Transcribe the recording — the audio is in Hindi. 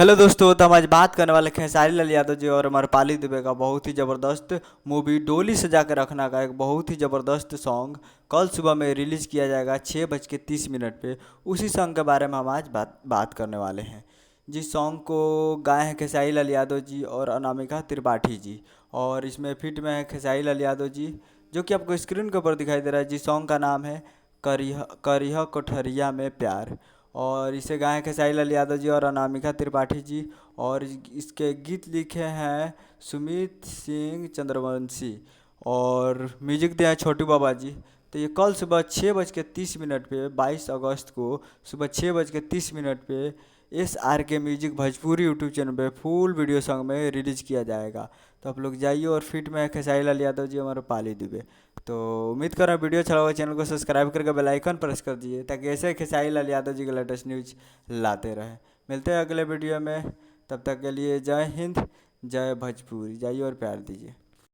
हेलो दोस्तों, तो हम आज बात करने वाले खेसारी लाल यादव जी और अमरपाली दुबे का बहुत ही ज़बरदस्त मूवी डोली सजा के रखना का एक बहुत ही ज़बरदस्त सॉन्ग कल सुबह में रिलीज़ किया जाएगा 6:30 पे। उसी सॉन्ग के बारे में हम आज बात करने वाले हैं। जिस सॉन्ग को गाए हैं खेसारी लाल यादव जी और अनामिका त्रिपाठी जी, और इसमें फिट में है खेसारी लाल यादव जी, जो कि आपको स्क्रीन के ऊपर दिखाई दे रहा है। जिस सॉन्ग का नाम है करिह करिह कोठरिया में प्यार, और इसे गाए हैं खेसारी लाल यादव जी और अनामिका त्रिपाठी जी। और इसके गीत लिखे हैं सुमित सिंह चंद्रवंशी, और म्यूजिक दिया है छोटू बाबा जी। तो ये कल सुबह 6:30 पे 22 अगस्त को सुबह 6:30 पे SRK music Bhojpuri YouTube channel पे फुल वीडियो सॉन्ग में रिलीज किया जाएगा। तो आप लोग जाइए, और फिट में है खेसारी लाल यादव जी हमारे पाली दुबे। तो उम्मीद कर रहा हूँ वीडियो अच्छा लगा, चैनल को सब्सक्राइब करके बेल आइकन प्रेस कर दीजिए, ताकि ऐसे खेसारी लाल यादव जी के लेटेस्ट न्यूज लाते रहें। मिलते हैं अगले वीडियो में, तब तक के लिए जय हिंद, जय भोजपुरी। जाइए और प्यार दीजिए।